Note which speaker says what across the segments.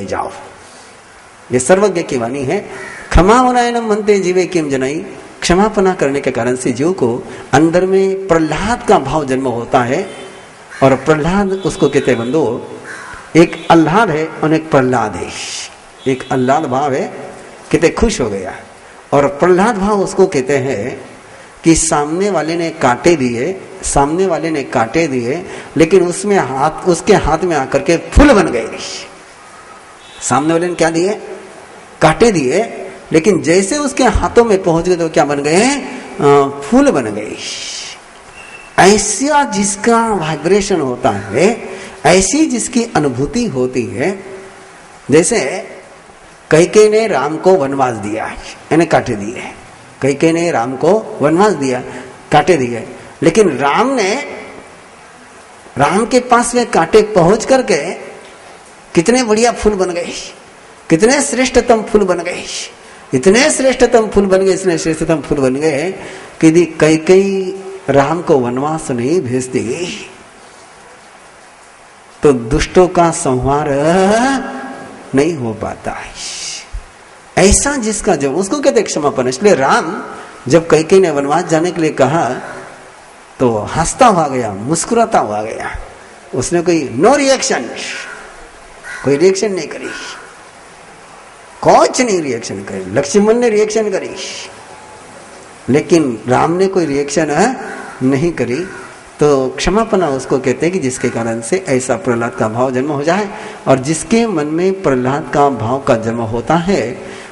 Speaker 1: जाओ। ये सर्वज्ञ की वाणी है। क्षमावनायनम मनते जीवे किम जनाई, क्षमापना करने के कारण से जीव को अंदर में प्रहलाद का भाव जन्म होता है। और प्रहलाद उसको कहते बंधु, एक आह्लाद है और एक प्रहलाद है। एक आह्लाद भाव है, कहते खुश हो गया, और प्रहलाद भाव उसको कहते हैं कि सामने वाले ने काटे दिए, लेकिन उसमें उसके हाथ में आकर के फूल बन गए। सामने वाले ने क्या दिए? काटे दिए, लेकिन जैसे उसके हाथों में पहुंच गए तो क्या बन गए? फूल बन गए। ऐसा जिसका वाइब्रेशन होता है, ऐसी जिसकी अनुभूति होती है। जैसे कैकेयी ने राम को वनवास दिया, यानी काटे दिए। कैकेयी ने राम को वनवास दिया, काटे दिए, लेकिन राम के पास में कांटे पहुंच करके कितने बढ़िया फूल बन गए, कितने श्रेष्ठतम फूल बन गए, इतने श्रेष्ठतम फूल बन गए कि यदि कैकेयी राम को वनवास नहीं भेजती तो दुष्टों का संहार नहीं हो पाता है। ऐसा जिसका जब उसको कहते क्षमापन। इसलिए राम जब कैकेयी ने वनवास जाने के लिए कहा तो हंसता हुआ गया, मुस्कुराता हुआ गया। उसने कोई कोई रिएक्शन नहीं करी, कुछ नहीं रिएक्शन करी। लक्ष्मण ने रिएक्शन करी, लेकिन राम ने कोई रिएक्शन नहीं करी। तो क्षमापना उसको कहते हैं कि जिसके कारण से ऐसा प्रहलाद का भाव जन्म हो जाए। और जिसके मन में प्रहलाद का भाव का जन्म होता है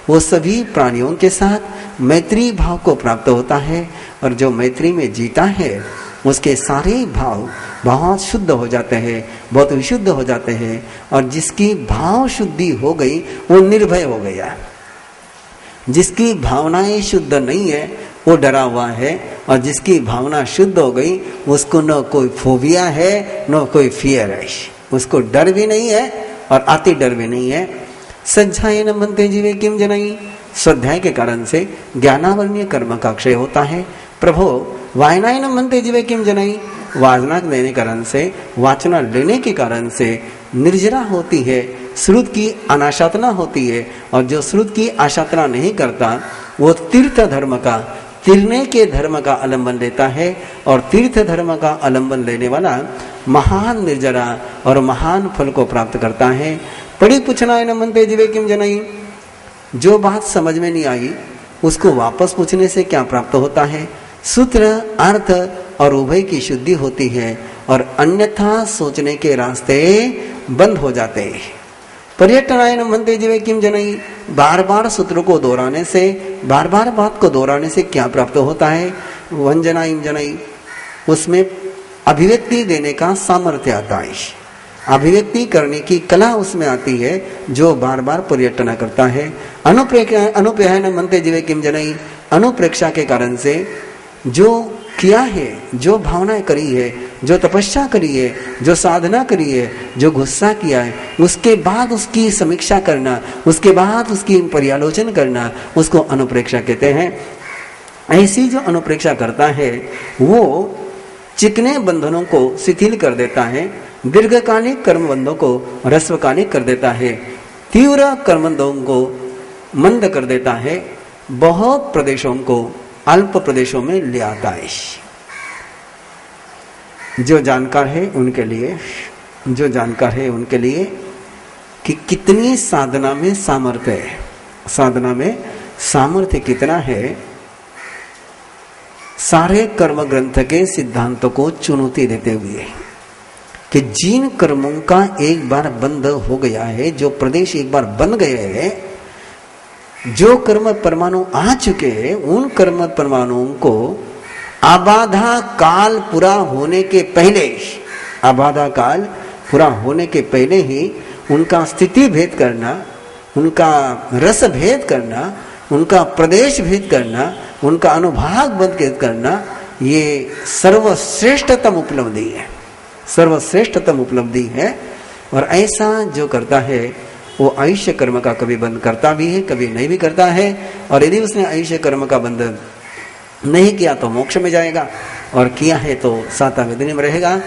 Speaker 1: वो सभी प्राणियों के साथ मैत्री भाव को प्राप्त होता है। और जो मैत्री में जीता है उसके सारे भाव बहुत शुद्ध हो जाते हैं, बहुत विशुद्ध हो जाते हैं। और जिसकी भाव शुद्धि हो गई वो निर्भय हो गया। जिसकी भावनाएं शुद्ध नहीं है वो डरा हुआ है, और जिसकी भावना शुद्ध हो गई उसको न कोई फोबिया है न कोई फियर है। उसको डर भी नहीं है और अति डर भी नहीं है। सज्जायन मनते जीवे किम जनाई, स्वाध्याय के कारण से ज्ञानावरणीय कर्म का क्षय होता है। प्रभो वायनायन मनते जीवे किम जनाई, वाजना लेने के कारण से, वाचना लेने के कारण से निर्जरा होती है, श्रुत की अनाशातना होती है। और जो श्रुत की आशातना नहीं करता वो तीर्थ धर्म का, तिरने के धर्म का अवलंबन लेता है। और तीर्थ धर्म का अवलंबन लेने वाला महान निर्जरा और महान फल को प्राप्त करता है। पढ़ी पूछना है न मनते जीवे किम जनाई, जो बात समझ में नहीं आई उसको वापस पूछने से क्या प्राप्त होता है? सूत्र, अर्थ और उभय की शुद्धि होती है और अन्यथा सोचने के रास्ते बंद हो जाते हैं। पर्यटनायन मनते जीवे किम जनाई, बार बार सूत्रों को दोहराने से, बार बार बात को दोहराने से क्या प्राप्त होता है? वंजना इम जनाई, उसमें अभिव्यक्ति देने का सामर्थ्य आता है, अभिव्यक्ति करने की कला उसमें आती है जो बार बार पर्यटना करता है। अनुप्रेयन मनते जीवे किम जनाई, अनुप्रेक्षा के कारण से जो किया है, जो भावनाएं करी है, जो तपस्या करी है, जो साधना करी है, जो गुस्सा किया है, उसके बाद उसकी समीक्षा करना, उसके बाद उसकी पर्यालोचन करना, उसको अनुप्रेक्षा कहते हैं। ऐसी जो अनुप्रेक्षा करता है वो चिकने बंधनों को शिथिल कर देता है, दीर्घकालिक कर्मबंधों को ह्रस्वकालिक कर देता है, तीव्र कर्मबंधों को मंद कर देता है, बहुत प्रदेशों को अल्प प्रदेशों में ले आता है। जो जानकार है उनके लिए कि कितनी साधना में सामर्थ्य है, साधना में सामर्थ्य कितना है। सारे कर्म ग्रंथ के सिद्धांतों को चुनौती देते हुए कि जिन कर्मों का एक बार बंद हो गया है, जो प्रदेश एक बार बन गए हैं, जो कर्म परमाणु आ चुके हैं, उन कर्म परमाणुओं को आबाधा काल पूरा होने के पहले, आबाधा काल पूरा होने के पहले ही उनका स्थिति भेद करना, उनका रस भेद करना, उनका प्रदेश भेद करना, उनका अनुभाग भेद करना, ये सर्वश्रेष्ठतम उपलब्धि है, सर्वश्रेष्ठतम उपलब्धि है। और ऐसा जो करता है वो आयुष्य कर्म का कभी बंद करता भी है, कभी नहीं भी करता है। और यदि उसने आयुष्य कर्म का बंद नहीं किया तो मोक्ष में जाएगा, और किया है तो साता वेदनीय में रहेगा।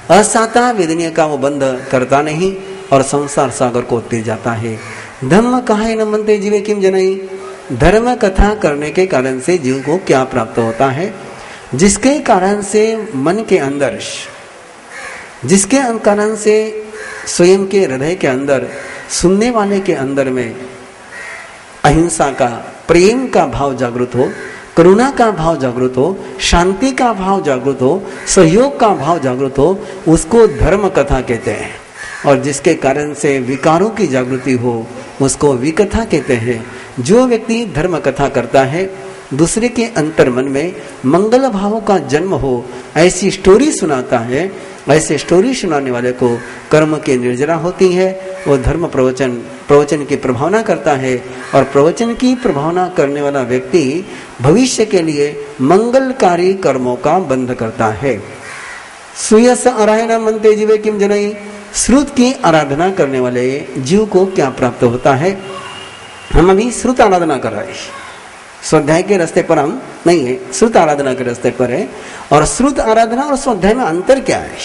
Speaker 1: असाता वेदनीय का वो बंद करता नहीं, और संसार सागर को तीर जाता है। धर्म कहाय न मनते जीवे किम जनई, धर्म कथा करने के कारण से जीव को क्या प्राप्त होता है? जिसके कारण से मन के अंदर, जिसके कारण से स्वयं के हृदय के अंदर, सुनने वाले के अंदर में अहिंसा का, प्रेम का भाव जागृत हो, करुणा का भाव जागृत हो, शांति का भाव जागृत हो, सहयोग का भाव जागृत हो, उसको धर्म कथा कहते हैं। और जिसके कारण से विकारों की जागृति हो उसको विकथा कहते हैं। जो व्यक्ति धर्म कथा करता है, दूसरे के अंतर मन में मंगल भावों का जन्म हो, ऐसी स्टोरी सुनाता है, ऐसे स्टोरी सुनाने वाले को कर्म की निर्जरा होती है। वो धर्म प्रवचन की प्रभावना करता है और प्रवचन की प्रभावना करने वाला व्यक्ति भविष्य के लिए मंगलकारी कर्मों का बंध करता है। सुयस आराधना मनते जीवे किम जनई, श्रुत की आराधना करने वाले जीव को क्या प्राप्त होता है? हम अभी श्रुत आराधना कर रहे हैं, स्वाध्याय के रास्ते पर हम नहीं है, श्रुत आराधना के रास्ते पर है। और श्रुत आराधना और स्वाध्याय में अंतर क्या है?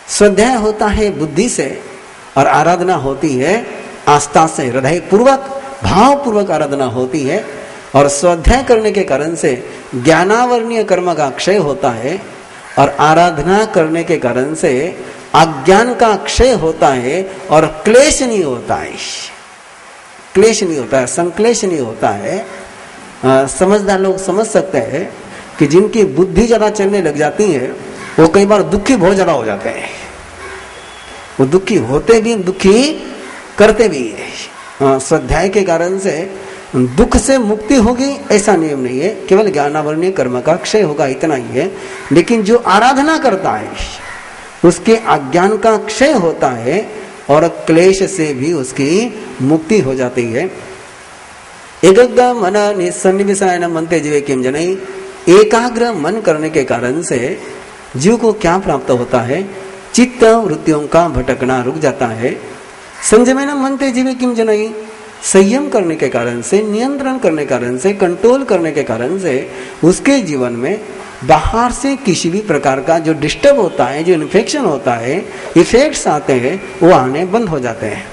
Speaker 1: स्वाध्याय होता है बुद्धि से और आराधना होती है आस्था से, हृदय पूर्वक, भाव पूर्वक आराधना होती है। और स्वाध्याय करने के कारण से ज्ञानावरणीय कर्म का क्षय होता है और आराधना करने के कारण से अज्ञान का क्षय होता है और क्लेश नहीं होता है, क्लेश नहीं होता है, संक्लेश नहीं होता है। समझदार लोग समझ सकते हैं कि जिनकी बुद्धि ज्यादा चलने लग जाती है वो कई बार दुखी बहुत ज्यादा हो जाते हैं। वो दुखी होते भी, दुखी करते भी है। स्वाध्याय के कारण से दुख से मुक्ति होगी ऐसा नियम नहीं है, केवल ज्ञानावरणीय कर्म का क्षय होगा, इतना ही है। लेकिन जो आराधना करता है उसके अज्ञान का क्षय होता है और क्लेश से भी उसकी मुक्ति हो जाती है। एकाग्र मन निसन्निविषायन मनते जीवे किम जनई, एकाग्र मन करने के कारण से जीव को क्या प्राप्त होता है? चित्त वृत्तियों का भटकना रुक जाता है। संयमेन मनते जीवे किम जनई, संयम करने के कारण से, नियंत्रण करने के कारण से, कंट्रोल करने के कारण से उसके जीवन में बाहर से किसी भी प्रकार का जो डिस्टर्ब होता है, जो इन्फेक्शन होता है, इफेक्ट्स आते हैं, वो आने बंद हो जाते हैं।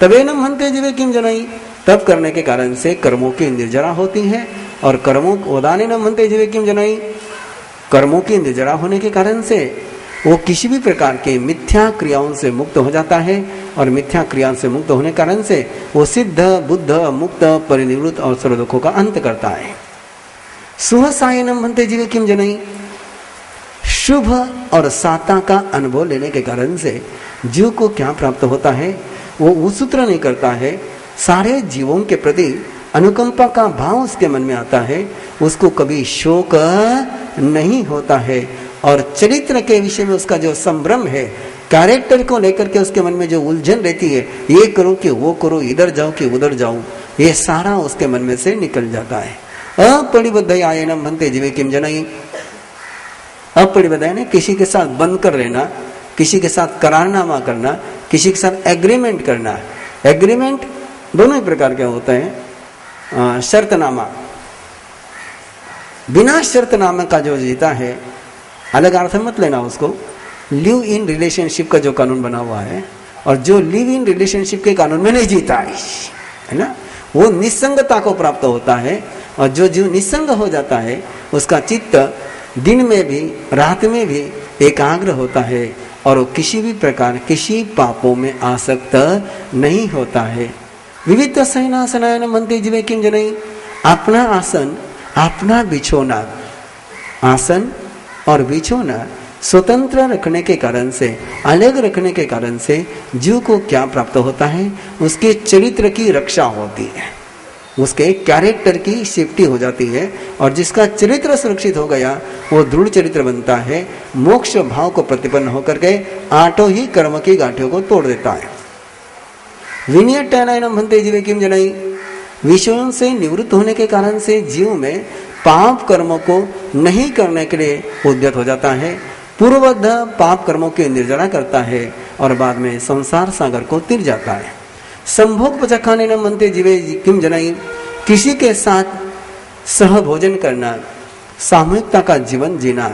Speaker 1: तबे न मनते जीवे किम जनई, तब करने के कारण से कर्मों की निर्जरा होती है। और कर्मों उदाने न मनते जीवे किम जनई, कर्मों की निर्जरा होने के कारण से वो किसी भी प्रकार के मिथ्या क्रियाओं से मुक्त हो जाता है। और मिथ्या क्रिया से मुक्त होने के कारण से वो सिद्ध, बुद्ध, मुक्त, परिनिवृत्त और सर्व दुखों का अंत करता है। सुहसायनम मनते जीवे किम जनई, शुभ और साता का अनुभव लेने के कारण से जीव को क्या प्राप्त होता है? वो उसूत्र नहीं करता है, सारे जीवों के प्रति अनुकंपा का भाव उसके मन में आता है, उसको कभी शोक नहीं होता है। और चरित्र के विषय में उसका जो संभ्रम है, कैरेक्टर को लेकर के उसके मन में जो उलझन रहती है, ये करो कि वो करो, इधर जाओ कि उधर जाओ, ये सारा उसके मन में से निकल जाता है। अपरिबद्धयायनम मनते जीवे किम जनई, अपरिबद्ध ने किसी के साथ बंद कर लेना, किसी के साथ करारनामा करना, किसी के साथ एग्रीमेंट करना। एग्रीमेंट दोनों ही प्रकार के होते हैं। शर्तनामा, बिना शर्तनामा का जो जीता है, अलग अर्थ मत लेना उसको, लिव इन रिलेशनशिप का जो कानून बना हुआ है, और जो लिव इन रिलेशनशिप के कानून में नहीं जीता है ना, वो निसंगता को प्राप्त होता है। और जो जीव निसंग हो जाता है उसका चित्त दिन में भी रात में भी एकाग्र होता है और वो किसी भी प्रकार किसी पापों में आसक्त नहीं होता है। विविध सैनासनायन मनते जीवे किम जनई, अपना आसन, अपना बिछोना, आसन और बिछोना स्वतंत्र रखने के कारण से, अलग रखने के कारण से जीव को क्या प्राप्त होता है? उसके चरित्र की रक्षा होती है, उसके कैरेक्टर की सेफ्टी हो जाती है। और जिसका चरित्र सुरक्षित हो गया वो दृढ़ चरित्र बनता है, मोक्ष भाव को प्रतिपन्न होकर के आठों ही कर्म की गांठियों को तोड़ देता है। विनय टैनायनम मनते जीवे किम जनई, विषयों से निवृत्त होने के कारण से जीव में पाप कर्मों को नहीं करने के लिए उद्यत हो जाता है, पूर्वबद्ध पाप कर्मों की निर्जरा करता है और बाद में संसार सागर को तिर जाता है। संभोग पचखाने न मनते जीवे किम जनई, किसी के साथ सहभोजन करना, सामूहिकता का जीवन जीना,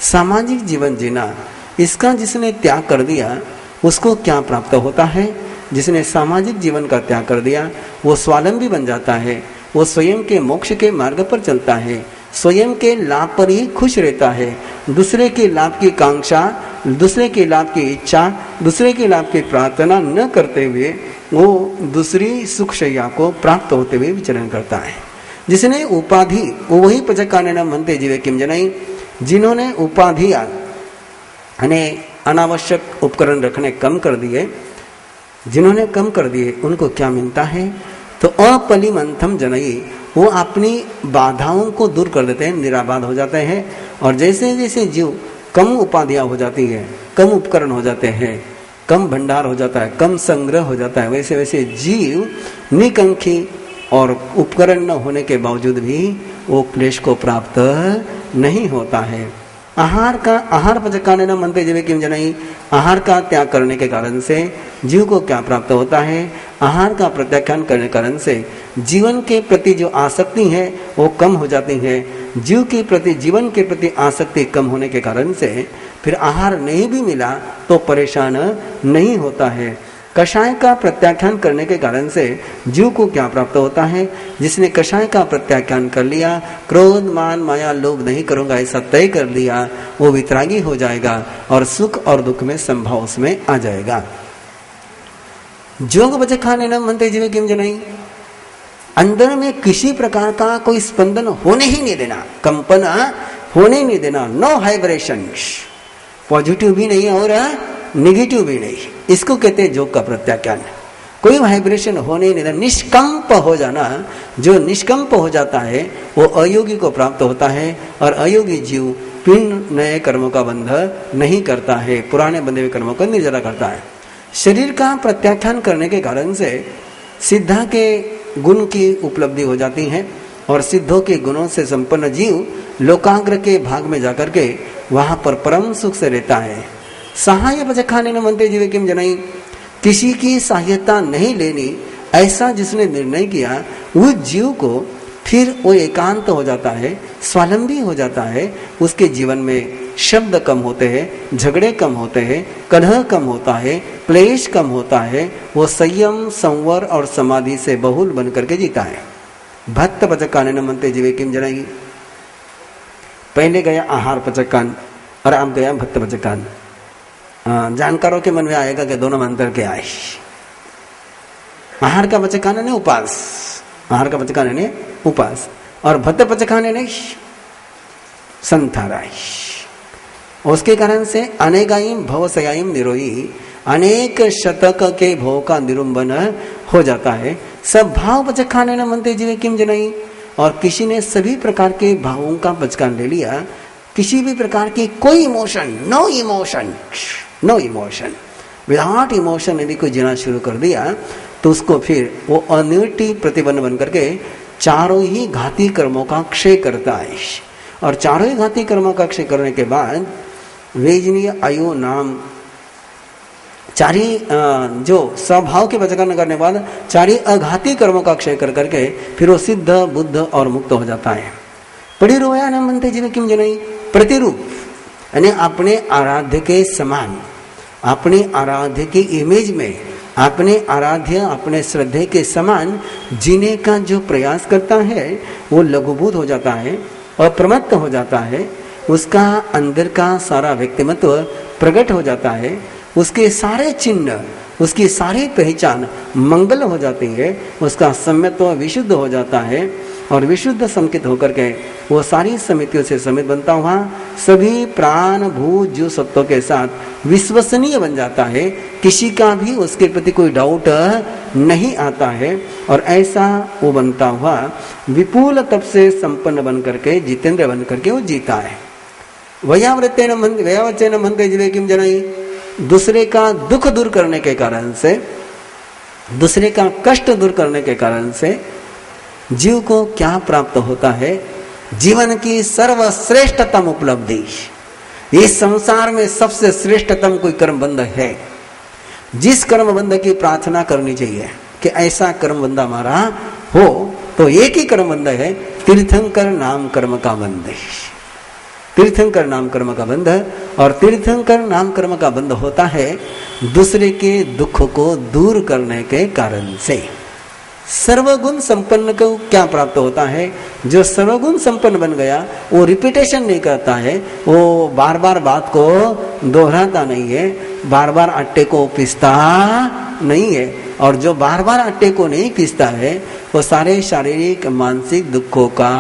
Speaker 1: सामाजिक जीवन जीना, इसका जिसने त्याग कर दिया उसको क्या प्राप्त होता है? जिसने सामाजिक जीवन का त्याग कर दिया वो स्वावलंबी बन जाता है, वो स्वयं के मोक्ष के मार्ग पर चलता है, स्वयं के लाभ पर ही खुश रहता है, दूसरे के लाभ की कांक्षा, दूसरे के लाभ की इच्छा, दूसरे के लाभ की प्रार्थना न करते हुए वो दूसरी सुखशैया को प्राप्त होते हुए विचरण करता है। जिसने उपाधि, वो वही पचकाने मनते जीवे किम जनाई, जिन्होंने उपाधि यानी अनावश्यक उपकरण रखने कम कर दिए, जिन्होंने कम कर दिए उनको क्या मिलता है? तो अपलिमंथम जनई, वो अपनी बाधाओं को दूर कर देते हैं, निराबाद हो जाते हैं। और जैसे जैसे जीव कम उपाधियां हो जाती है, कम उपकरण हो जाते हैं, कम भंडार हो जाता है, कम संग्रह हो जाता है, वैसे वैसे जीव निकंखी और उपकरण न होने के बावजूद भी वो क्लेश को प्राप्त नहीं होता है। आहार पचकाने न मनते जीवे किम जनाई, आहार का त्याग करने के कारण से जीव को क्या प्राप्त होता है? आहार का प्रत्याख्यान करने के कारण से जीवन के प्रति जो आसक्ति है वो कम हो जाती है। जीव के प्रति, जीवन के प्रति आसक्ति कम होने के कारण से फिर आहार नहीं भी मिला तो परेशान नहीं होता है। कषाय का प्रत्याख्यान करने के कारण से जीव को क्या प्राप्त होता है? जिसने कषाय का प्रत्याख्यान कर लिया, क्रोध मान माया लोभ नहीं करूंगा ऐसा तय कर लिया, वो वितरागी हो जाएगा और सुख और दुख में संभाव उसमें आ जाएगा। जोग बचे खाने न मनते जीवे किम जनाई, अंदर में किसी प्रकार का कोई स्पंदन होने ही नहीं देना, कंपन होने ही नहीं देना, नो वाइब्रेशन, पॉजिटिव भी नहीं और निगेटिव भी नहीं, इसको कहते हैं योग का प्रत्याख्यान। कोई वाइब्रेशन होने ही नहीं देना, निष्कंप हो जाना। जो निष्कंप हो जाता है वो अयोगी को प्राप्त होता है और अयोगी जीव पिंड नए कर्मों का बंध नहीं करता है, पुराने बंधे हुए कर्मों का निर्जरा करता है। शरीर का प्रत्याख्यान करने के कारण से सिद्धा के गुण की उपलब्धि हो जाती है और सिद्धों के गुणों से संपन्न जीव लोकाग्र के भाग में जाकर के वहां पर परम सुख से रहता है। सहाय पचखाने न मनते जीवे किम जनाई, किसी की सहायता नहीं लेनी ऐसा जिसने निर्णय किया वो जीव को फिर वो एकांत हो जाता है, स्वावलंबी हो जाता है। उसके जीवन में शब्द कम होते हैं, झगड़े कम होते हैं, कलह कम होता है, क्लेश कम होता है। वो संयम, संवर और समाधि से बहुल बन करके जीता है। भक्त पचकाने न मनते जीवे किम जनाई, पहले गया आहार पचकान और अब गया भक्त पचकान। जानकारों के मन में आएगा कि दोनों मंत्र के आए। आहार का पचकाने ने उपास, आहार का पचकाने ने उपास और भक्त पचकाने ने संथाराय। उसके कारण से अनेकाइम भवसयाइम निरोही, अनेक शतक के भव का निरुंबन हो जाता है। सब भाव पचकाने न मनते जीवे किम जनाई, और किसी ने सभी प्रकार के भावों का पचकान ले लिया, किसी भी प्रकार की कोई emotion, no emotion, no emotion, without emotion यदि कोई जीना शुरू कर दिया तो उसको फिर वो अनिर्टी प्रतिबंध बन करके चारों ही घाती कर्मों का क्षय करता है। और चारों ही घाती कर्मों का क्षय करने के बाद वेजनीय आयु नाम चारी जो स्वभाव के पचकान करने के बाद चारी अघाती कर्मों का क्षय कर करके फिर वो सिद्ध, बुद्ध और मुक्त हो जाता है। परिरोया न मनते जीवे किम जनाई, प्रतिरूप यानी अपने आराध्य के समान, अपने आराध्य की इमेज में, अपने आराध्य, अपने श्रद्धे के समान जीने का जो प्रयास करता है वो लघुभूत हो जाता है और प्रमत्त हो जाता है। उसका अंदर का सारा व्यक्तिमत्व प्रकट हो जाता है, उसके सारे चिन्ह, उसकी सारी पहचान मंगल हो जाती है, उसका सम्यत्व विशुद्ध हो जाता है और विशुद्ध संकित होकर के वो सारी समितियों से समित बनता हुआ सभी प्राण भूत जीव सत्वों के साथ विश्वसनीय बन जाता है। किसी का भी उसके प्रति कोई डाउट नहीं आता है और ऐसा वो बनता हुआ विपुल तप से संपन्न बन करके, जितेंद्र बन करके वो जीता है। वयावृत्तेन मनते जीवे किम जनाई, दूसरे का दुख दूर करने के कारण से, दूसरे का कष्ट दूर करने के कारण से जीव को क्या प्राप्त होता है? जीवन की सर्वश्रेष्ठतम उपलब्धि। इस संसार में सबसे श्रेष्ठतम कोई कर्मबंध है, जिस कर्मबंध की प्रार्थना करनी चाहिए कि ऐसा कर्मबंध हमारा हो, तो एक ही कर्मबंध है, तीर्थंकर नाम कर्म का बंध। तीर्थंकर नाम कर्म का बंध, और तीर्थंकर नाम कर्म का बंध होता है दूसरे के दुख को दूर करने के कारण से। सर्वगुण संपन्न को क्या प्राप्त होता है? जो सर्वगुण संपन्न बन गया वो रिपीटेशन नहीं करता है, वो बार बार बात को दोहराता नहीं है, बार बार आटे को पीसता नहीं है, और जो बार बार आटे को नहीं पीसता है वो सारे शारीरिक मानसिक दुखों का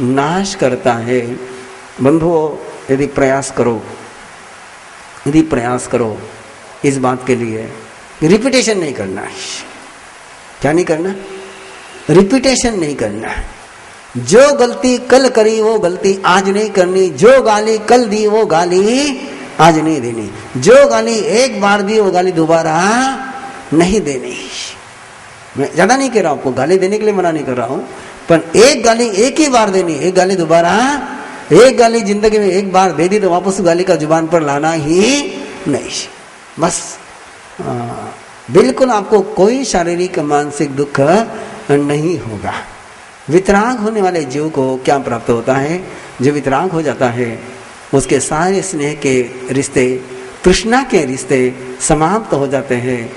Speaker 1: नाश करता है। बंधुओं, यदि प्रयास करो इस बात के लिए, रिपीटेशन नहीं करना है। क्या नहीं करना? रिपीटेशन नहीं करना। जो गलती कल करी वो गलती आज नहीं करनी, जो गाली कल दी वो गाली आज नहीं देनी, जो गाली एक बार दी वो गाली दोबारा नहीं देनी। मैं ज्यादा नहीं कह रहा हूं, आपको गाली देने के लिए मना नहीं कर रहा हूं, पर एक गाली एक ही बार देनी, एक गाली दोबारा, एक गाली जिंदगी में एक बार दे दी तो वापस गाली का जुबान पर लाना ही नहीं। बस बिल्कुल आपको कोई शारीरिक मानसिक दुख नहीं होगा। वितराग होने वाले जीव को क्या प्राप्त होता है? जो वितराग हो जाता है उसके सारे स्नेह के रिश्ते, तृष्णा के रिश्ते समाप्त हो जाते हैं।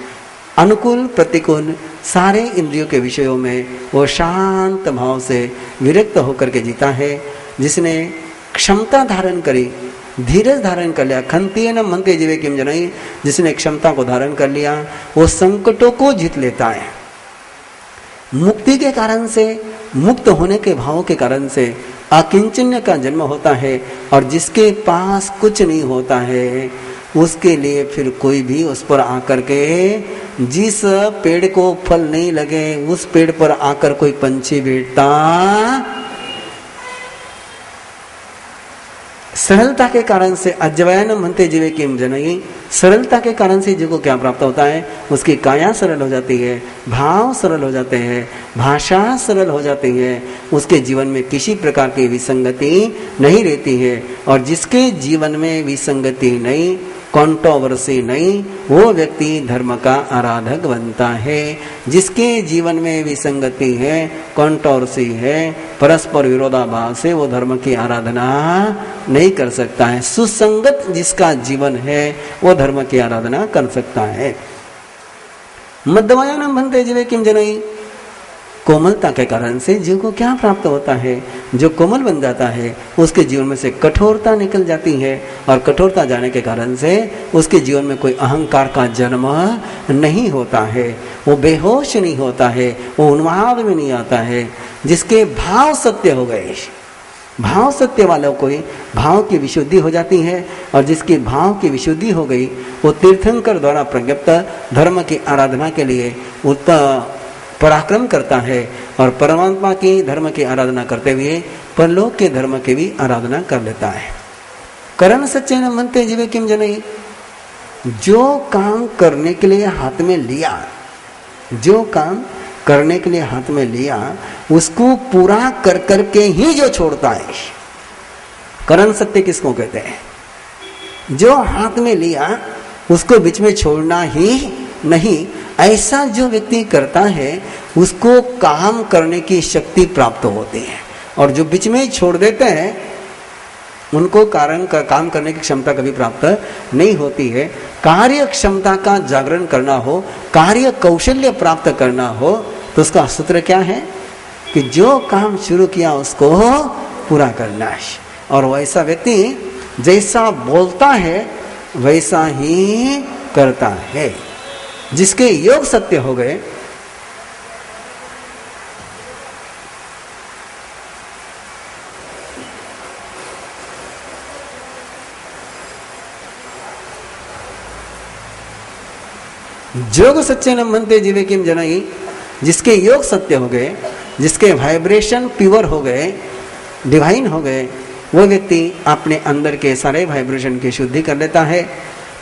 Speaker 1: अनुकूल प्रतिकूल सारे इंद्रियों के विषयों में वो शांत भाव से विरक्त होकर के जीता है। जिसने क्षमता धारण करी, धीरज धारण कर लिया, खंतीय न मनते जीवे किम जनई, जिसने क्षमता को धारण कर लिया वो संकटों को जीत लेता है। मुक्ति के कारण से, मुक्त होने के भाव के कारण से अकिंचन्य का जन्म होता है, और जिसके पास कुछ नहीं होता है उसके लिए फिर कोई भी उस पर आकर के, जिस पेड़ को फल नहीं लगे उस पेड़ पर आकर कोई पंछी बैठता, सरलता के कारण से अज्वयन मनते जीवे किम जनई, सरलता के कारण से जीव को क्या प्राप्त होता है? उसकी काया सरल हो जाती है, भाव सरल हो जाते हैं, भाषा सरल हो जाती है, उसके जीवन में किसी प्रकार की विसंगति नहीं रहती है। और जिसके जीवन में विसंगति नहीं, कंट्रोवर्सी नहीं, वो व्यक्ति धर्म का आराधक बनता है। जिसके जीवन में विसंगति है, कंट्रोवर्सी है, परस्पर विरोधाभाव से वो धर्म की आराधना नहीं कर सकता है। सुसंगत जिसका जीवन है वो धर्म की आराधना कर सकता है। मध्यमायान बनते जीवे किम जनई, कोमलता के कारण से जीव को क्या प्राप्त होता है? जो कोमल बन जाता है उसके जीवन में से कठोरता निकल जाती है, और कठोरता जाने के कारण से उसके जीवन में कोई अहंकार का जन्म नहीं होता है, वो बेहोश नहीं होता है, वो उन्माद में नहीं आता है। जिसके भाव सत्य हो गए, भाव सत्य वालों को भाव की विशुद्धि हो जाती है, और जिसकी भाव की विशुद्धि हो गई वो तीर्थंकर द्वारा प्रज्ञप्त धर्म की आराधना के लिए पराक्रम करता है, और परमात्मा की धर्म की आराधना करते हुए परलोक के धर्म की भी आराधना कर लेता है। करण सच्चे न मनते जीवे किम जनई, जो काम करने के लिए हाथ में लिया, जो काम करने के लिए हाथ में लिया उसको पूरा कर करके ही जो छोड़ता है, करण सत्य किसको कहते हैं? जो हाथ में लिया उसको बीच में छोड़ना ही नहीं, ऐसा जो व्यक्ति करता है उसको काम करने की शक्ति प्राप्त होती है। और जो बीच में छोड़ देते हैं उनको काम करने की क्षमता कभी प्राप्त नहीं होती है। कार्य क्षमता का जागरण करना हो, कार्य कौशल्य प्राप्त करना हो, तो उसका सूत्र क्या है कि जो काम शुरू किया उसको पूरा करना है। और वैसा व्यक्ति जैसा बोलता है वैसा ही करता है। जिसके योग सत्य हो गए, जोग सच्चे न मनते जीवे किम जनई, जिसके योग सत्य हो गए, जिसके वाइब्रेशन प्योर हो गए, डिवाइन हो गए, वो व्यक्ति अपने अंदर के सारे वाइब्रेशन की शुद्धि कर लेता है।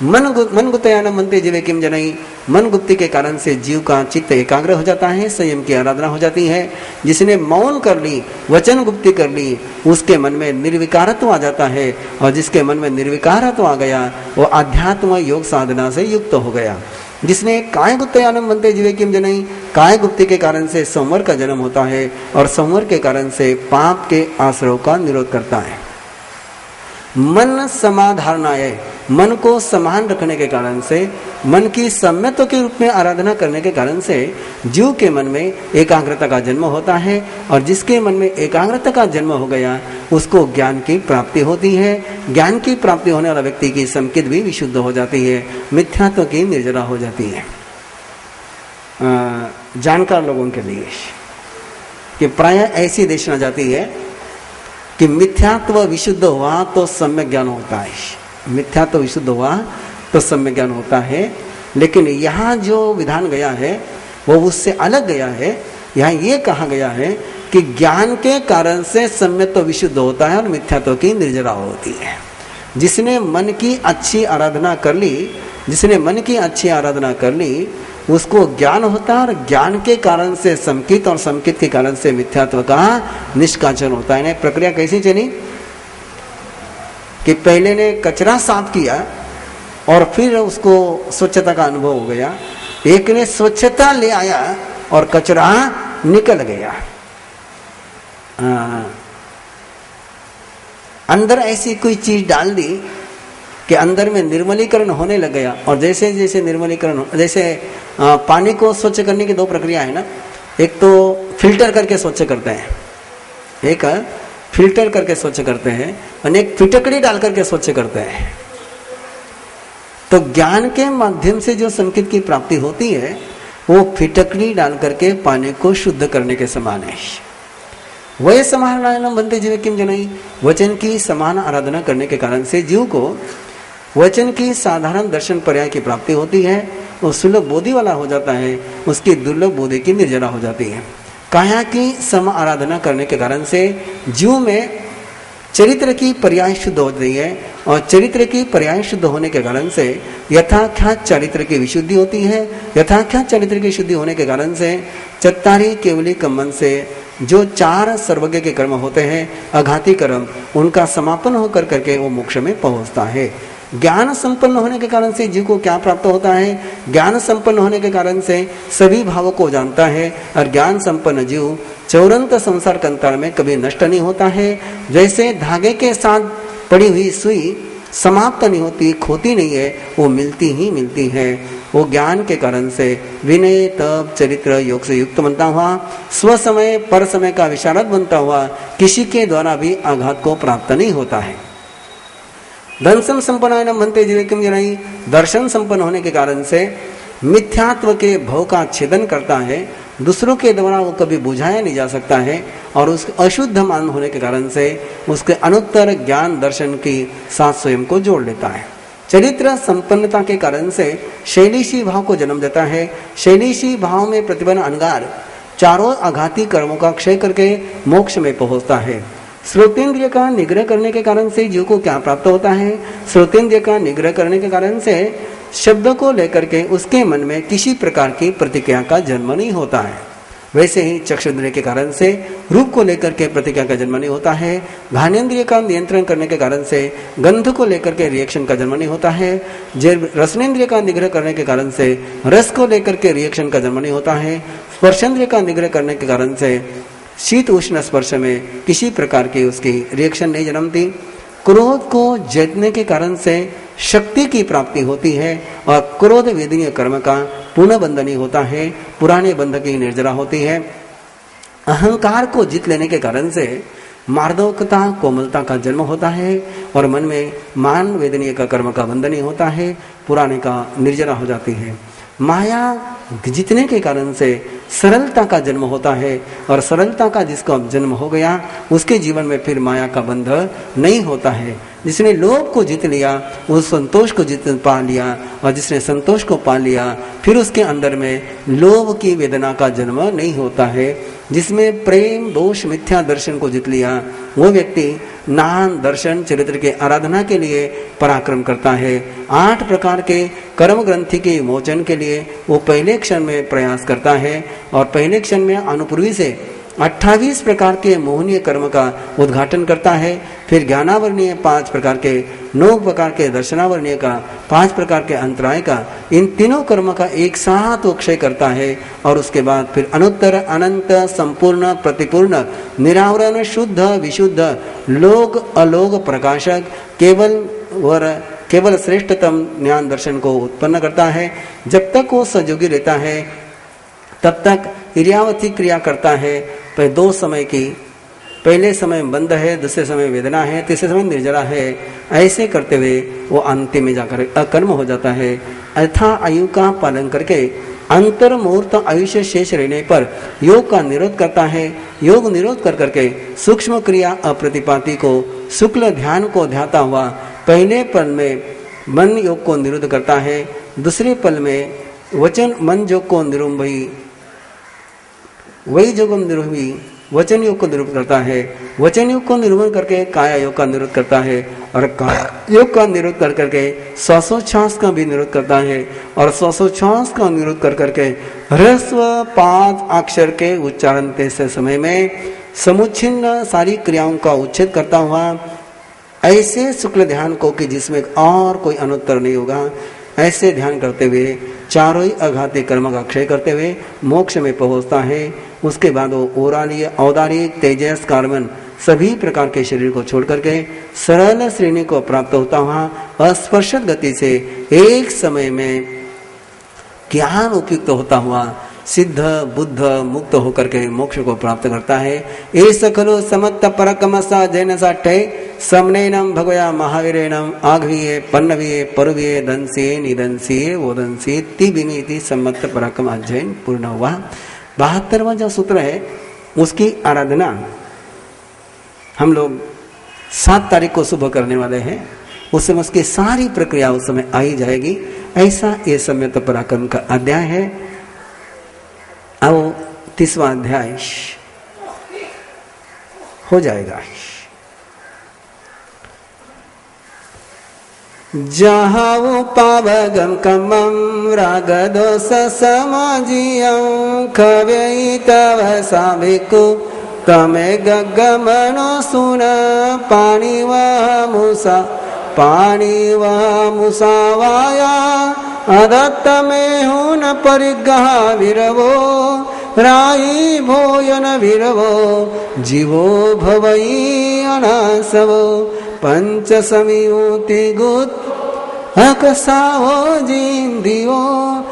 Speaker 1: मन गुप्तयान मनते जीवे किम जनई, मन गुप्ति के कारण से जीव का चित्त एकाग्र हो जाता है, संयम की आराधना हो जाती है। जिसने मौन कर ली, वचन गुप्ति कर ली, उसके मन में निर्विकारत्व आ जाता है, और जिसके मन में निर्विकारत्व आ गया वो आध्यात्म योग साधना से युक्त हो गया। जिसने काय गुप्तयानम बनते जीवे किम जनई, काय गुप्ति के कारण से संवर का जन्म होता है, और संवर के कारण से पाप के आश्रयों का निरोध करता है। मन समाधारणाय, मन को समान रखने के कारण से, मन की सम्यत्व के रूप में आराधना करने के कारण से जीव के मन में एकाग्रता का जन्म होता है, और जिसके मन में एकाग्रता का जन्म हो गया उसको ज्ञान की प्राप्ति होती है। ज्ञान की प्राप्ति होने वाला व्यक्ति की संकित भी विशुद्ध हो जाती है, मिथ्यात्व की निर्जरा हो जाती है। जानकार लोगों के लिए कि प्राय ऐसी देशना जाती है कि मिथ्यात्व विशुद्ध हुआ तो सम्यक ज्ञान होता है, मिथ्यात्व विशुद्ध हुआ तो सम्यक ज्ञान होता है। लेकिन यहाँ जो विधान गया है वो उससे अलग गया है। यहाँ ये कहा गया है कि ज्ञान के कारण से सम्यत्व विशुद्ध होता है और मिथ्यात्व की निर्जरा होती है। जिसने मन की अच्छी आराधना कर ली, जिसने मन की अच्छी आराधना कर ली उसको ज्ञान होता है, और ज्ञान के कारण से संकित और संकित के कारण से मिथ्यात्व का निष्कासन होता है। प्रक्रिया कैसी चली कि पहले ने कचरा साफ किया और फिर उसको स्वच्छता का अनुभव हो गया। एक ने स्वच्छता ले आया और कचरा निकल गया। अंदर ऐसी कोई चीज डाल दी कि अंदर में निर्मलीकरण होने लग गया, और जैसे जैसे निर्मलीकरण, जैसे पानी को स्वच्छ करने की दो प्रक्रिया है ना, एक तो फिल्टर करके स्वच्छ करते हैं, एक फिल्टर करके स्वच्छ करते हैं, और एक फिटकड़ी डाल करके स्वच्छ करते हैं। तो ज्ञान के माध्यम से जो संकेत की प्राप्ति होती है वो फिटकड़ी डाल करके पानी को शुद्ध करने के समान है। वह समाहरणायनम बनते जीव किम जनई, वचन की समान आराधना करने के कारण से जीव को वचन की साधारण दर्शन पर्याय की प्राप्ति होती है, वो सुलभ बोधि वाला हो जाता है, उसकी दुर्लभ बोधि की निर्जरा हो जाती है। काया की सम आराधना करने के कारण से जीव में चरित्र की पर्याय शुद्ध हो रही है, और चरित्र की पर्याय शुद्ध होने के कारण से यथाख्यात चरित्र की विशुद्धि होती है। यथाख्यात चरित्र की शुद्धि होने के कारण से चत्तारी केवली कम्मन से जो 4 सर्वज्ञ के कर्म होते हैं, अघाती कर्म, उनका समापन होकर करके वो मोक्ष में पहुंचता है। ज्ञान संपन्न होने के कारण से जीव को क्या प्राप्त होता है? ज्ञान संपन्न होने के कारण से सभी भावों को जानता है, और ज्ञान संपन्न जीव चौरंत संसार कंताल में कभी नष्ट नहीं होता है। जैसे धागे के साथ पड़ी हुई सुई समाप्त नहीं होती, खोती नहीं है, वो मिलती ही मिलती है। वो ज्ञान के कारण से विनय तप चरित्र योग से युक्त बनता हुआ, स्व समय पर समय का विशारद बनता हुआ किसी के द्वारा भी आघात को प्राप्त नहीं होता है। दर्शन संपन्न बनते जीविकम जनाई, दर्शन संपन्न होने के कारण से मिथ्यात्व के भव का छेदन करता है, दूसरों के द्वारा वो कभी बुझाया नहीं जा सकता है, और उस अशुद्ध मान होने के कारण से उसके अनुत्तर ज्ञान दर्शन की साथ स्वयं को जोड़ लेता है। चरित्र संपन्नता के कारण से शैलीशी भाव को जन्म देता है। शैलीशी भाव में प्रतिबंध अनगार चारों आघाती कर्मों का क्षय करके मोक्ष में पहुंचता है। श्रोतेंद्रिय का निग्रह करने के कारण से जीव को क्या प्राप्त होता है? श्रोतेंद्रिय का निग्रह करने के कारण से शब्द को लेकर के उसके मन में किसी प्रकार की प्रतिक्रिया का जन्म नहीं होता है। वैसे ही चक्षुन्द्रिय के कारण से रूप को लेकर के प्रतिक्रिया का जन्म नहीं होता है। घानेन्द्रिय का नियंत्रण करने के कारण से गंध को लेकर के रिएक्शन का जन्म नहीं होता है। रसनेन्द्रिय का निग्रह करने के कारण से रस को लेकर के रिएक्शन का जन्म नहीं होता है। स्पर्शेंद्रिय का निग्रह करने के कारण से शीत उष्ण स्पर्श में किसी प्रकार की उसकी रिएक्शन नहीं जन्मती। क्रोध को जीतने के कारण से शक्ति की प्राप्ति होती है, और क्रोध वेदनीय कर्म का पुनः बंध नहीं होता है, पुराने बंध की निर्जरा होती है। अहंकार को जीत लेने के कारण से मार्दवकता कोमलता का जन्म होता है, और मन में मान वेदनीय का कर्म का बंध नहीं होता है, पुराने का निर्जरा हो जाती है। माया जीतने के कारण से सरलता का जन्म होता है, और सरलता का जिसका जन्म हो गया उसके जीवन में फिर माया का बंध नहीं होता है। जिसने लोभ को जीत लिया वो संतोष को जीत पा लिया, और जिसने संतोष को पा लिया फिर उसके अंदर में लोभ की वेदना का जन्म नहीं होता है। जिसमें प्रेम दोष मिथ्या दर्शन को जीत लिया वो व्यक्ति नान दर्शन चरित्र के आराधना के लिए पराक्रम करता है। 8 प्रकार के कर्म ग्रंथि के मोचन के लिए वो पहले क्षण में प्रयास करता है, और पहले क्षण में अनुपूर्वी से 28 प्रकार के मोहनीय कर्म का उद्घाटन करता है। फिर ज्ञानावरणीय 5 प्रकार के, 9 प्रकार के दर्शनावरणीय का, 5 प्रकार के अंतराय का, इन तीनों कर्म का एक साथ वो क्षय करता है। और उसके बाद फिर अनुत्तर अनंत संपूर्ण प्रतिपूर्ण निरावरण शुद्ध विशुद्ध लोक अलोक प्रकाशक केवल श्रेष्ठतम ज्ञान दर्शन को उत्पन्न करता है। जब तक वो सजोगी रहता है तब तक इर्यावती क्रिया करता है। पर 2 समय की, पहले समय बंध है, दूसरे समय वेदना है, तीसरे समय निर्जरा है। ऐसे करते हुए वो अंतिम में जाकर अकर्म हो जाता है। अथा आयु का पालन करके अंतर मुहूर्त आयुष्य शेष रहने पर योग का निरोध करता है। योग निरोध कर करके सूक्ष्म क्रिया अप्रतिपाती को शुक्ल ध्यान को ध्याता हुआ पहले पल में मन योग को निरुद्ध करता है। दूसरे पल में वचन मन योग को निरुम्भी, वही जोगम निरुम्भी वचन योग को निरूपण करता है। वचन योग को निरूपण करके काया योग का निरोध करता है और काया योग का निरोध कर करके श्वासोच्छ्वास का भी निरोध करता है और श्वासोच्छ्वास का निरोध कर करके ह्रस्व 5 अक्षर के उच्चारण से समय में समुच्छिन्न सारी क्रियाओं का उच्छेद करता हुआ ऐसे शुक्ल ध्यान को कि जिसमें और कोई अनुत्तर नहीं होगा, ऐसे ध्यान करते हुए चारों ही अघाती कर्म का क्षय करते हुए मोक्ष में पहुंचता है। उसके बाद वो औदार्य औदारिक तेजस कार्बन सभी प्रकार के शरीर को छोड़ करके सरल श्रेणी को प्राप्त होता हुआ अस्पर्शत गति से एक समय में ज्ञान उपयुक्त होता हुआ सिद्ध बुद्ध मुक्त होकर के मोक्ष को प्राप्त करता है। एष खलु समत्त परकमसा जैन साठे समनेनम भगवया महावीरेणम आघवीये पन्नवीये परुवीये दंसिये निदंसिये वोदंसिये तिबिनीति सम्मत्त पराक्रम अध्ययन पूर्ण हुआ। 72वां जो सूत्र है उसकी आराधना हम लोग 7 तारीख को सुबह करने वाले हैं। उस समय उसकी सारी प्रक्रिया उस समय आई जाएगी। ऐसा ये सम्यक्त पराक्रम का अध्याय है। अब 30वां अध्याय हो जाएगा। जहाँ पावगम कमम राग दोष समाजियं खव्ययि तव साभिको तमे गगमनो सुन पाणिवह मुसावाया अदत्त में हुन परिग्रह विरवो राई भोजन विरवो जीवो भवई अनासवो पंच समियोति गुत अकसावो जिंदियो।